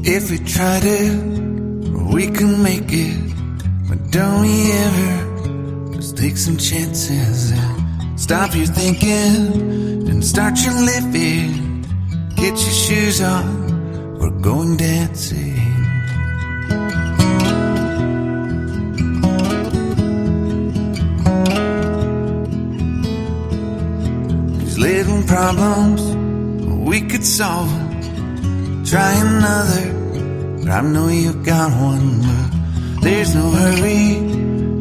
If we tried it, we can make it. But don't we ever just take some chances and stop your thinking and start your living. Get your shoes on, we're going dancing. These little problems, we could solve them. Try another, but I know you've got one. But there's no hurry,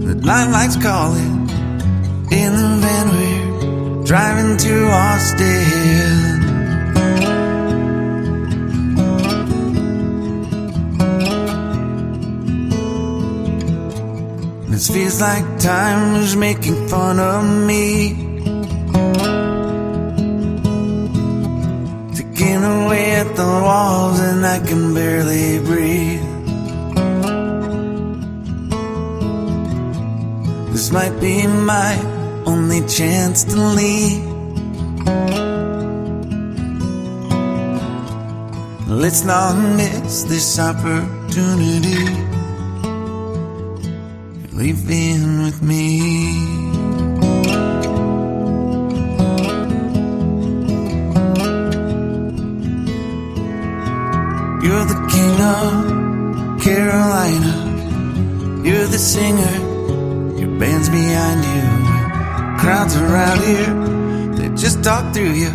the light's calling. In the van we're driving to Austin. This feels like time was making fun of me, taking away at the walls and I can barely breathe. This might be my only chance to leave. Let's not miss this opportunity. Leave in with me. You're the king of Carolina. You're the singer, your band's behind you. Crowds around here, they just talk through you.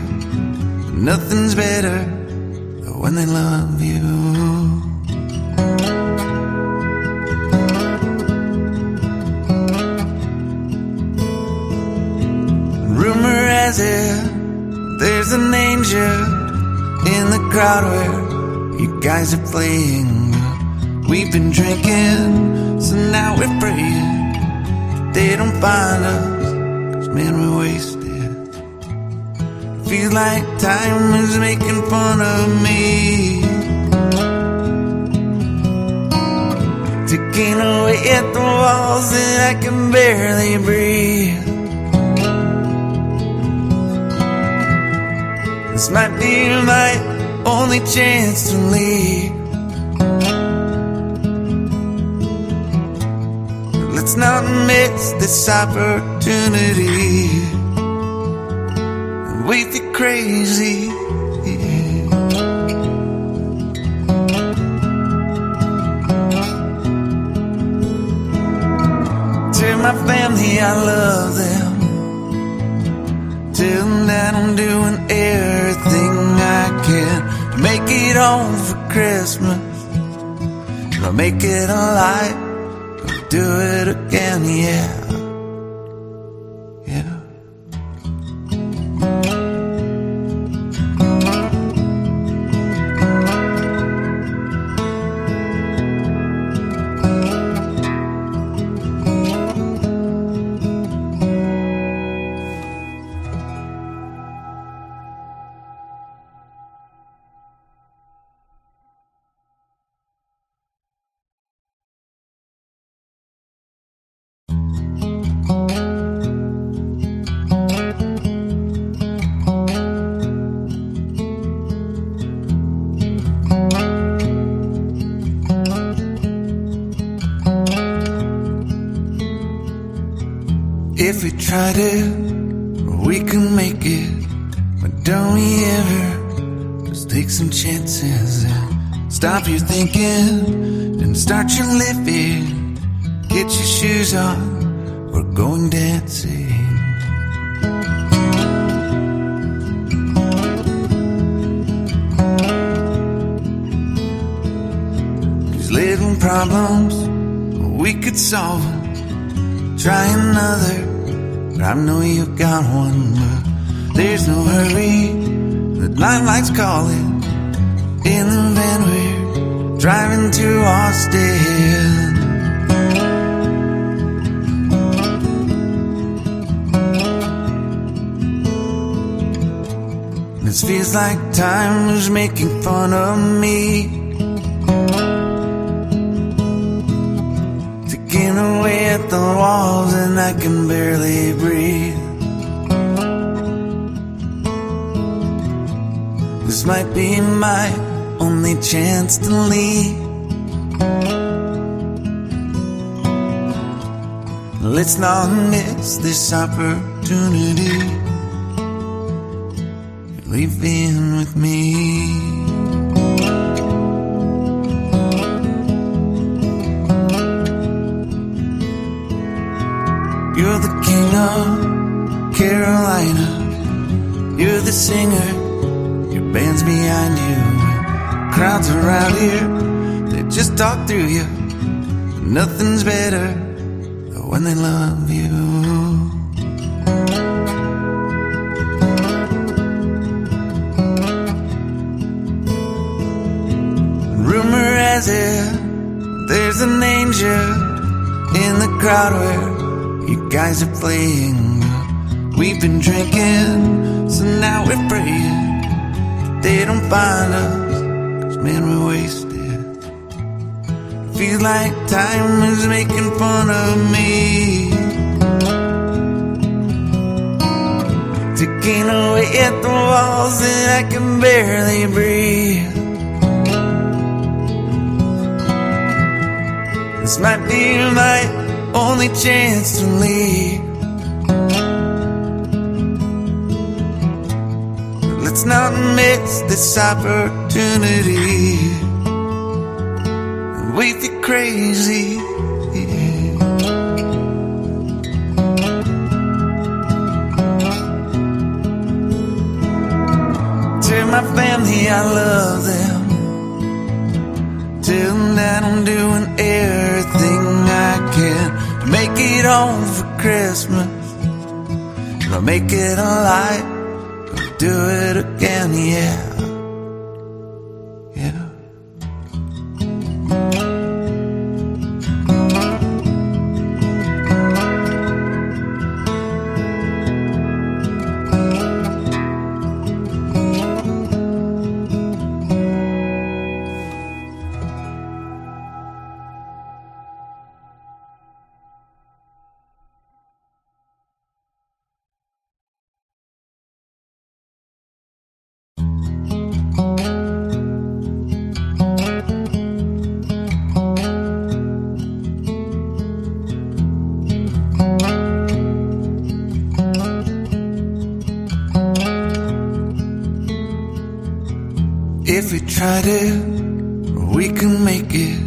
Nothing's better than when they love you. Rumor has it, there's an angel in the crowd where you guys are playing. We've been drinking, so now we're praying they don't find us, 'cause man, we're wasted. Feels like time is making fun of me, taking away at the walls and I can barely breathe. This might be my only chance to leave. Let's not miss this opportunity. We feel crazy. Tell my family I love them. Tell them that I'm doing everything I can to make it home for Christmas. I'll make it a light, I'll do it again, yeah. Yeah. If we tried it, we can make it. But don't we ever just take some chances and stop your thinking and start your living. Get your shoes on, we're going dancing. These little problems, we could solve them. Try another, but I know you've got one. But there's no hurry, the light's calling. In the van we're driving to Austin. This feels like time was making fun of me, taking away at the walls and I can barely breathe. This might be my only chance to leave. Let's not miss this opportunity. You're leaving with me. You're the king of Carolina. You're the singer, your band's behind you. Crowds around here, they just talk through you. Nothing's better than when they love you. Rumor has it, there's an angel in the crowd where you guys are playing. We've been drinking, so now we're praying they don't find us, 'cause man, we're wasted. Feels like time is making fun of me, ticking away at the walls and I can barely breathe. This might be my only chance to leave. Let's not miss this opportunity. We feel crazy. To my family, I love them. Tell them that I'm doing everything I can to make it home for Christmas. I'll make it alive. Do it again, yeah. Yeah. If we try to, we can make it.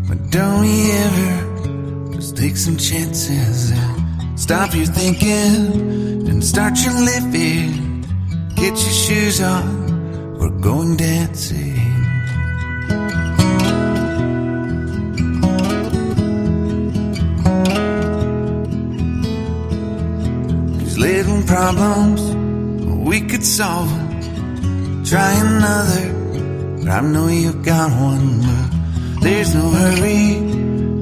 But don't we ever just take some chances and stop your thinking and start your living. Get your shoes on, we're going dancing. These little problems, we could solve them. Try another, but I know you've got one. But there's no hurry,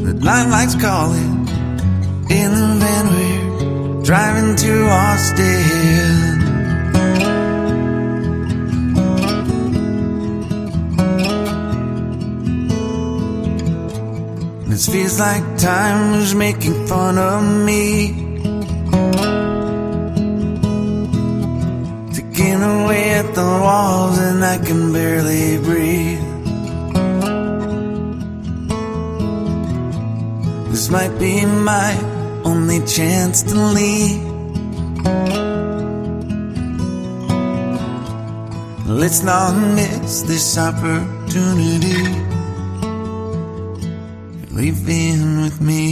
the linelight's calling. In the van we're driving to Austin. This feels like time is making fun of me, ticking away at the walls and I can barely breathe. This might be my only chance to leave. Let's not miss this opportunity. You're leaving with me.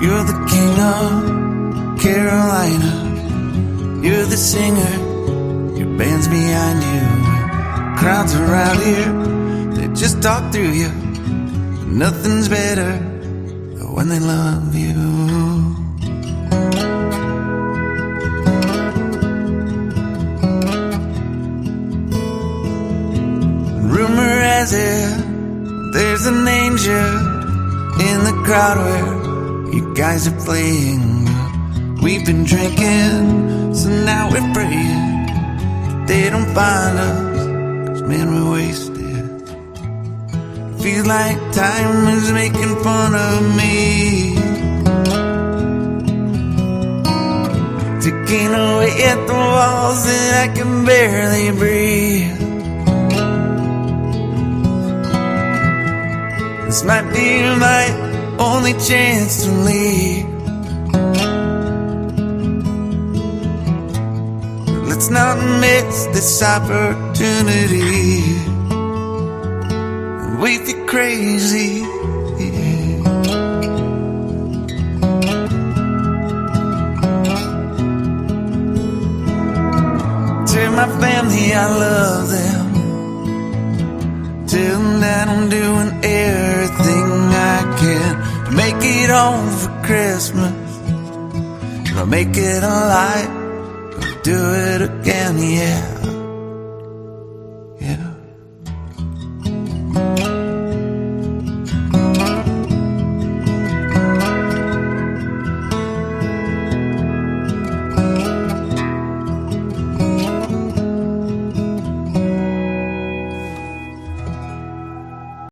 You're the king of Carolina. You're the singer, your band's behind you. Crowds around here, they just talk through you. Nothing's better than when they love you. Rumor has it, there's an angel in the crowd where you guys are playing. We've been drinking, so now we're praying they don't find us, 'cause man, we're wasted. Feels like time is making fun of me, looking away at the walls and I can barely breathe. This might be my only chance to leave. Let's not miss this opportunity. We feel crazy. Tell my family I love them. Tell them that I'm doing everything I can to make it home for Christmas. I'll make it alive. Do it again, yeah.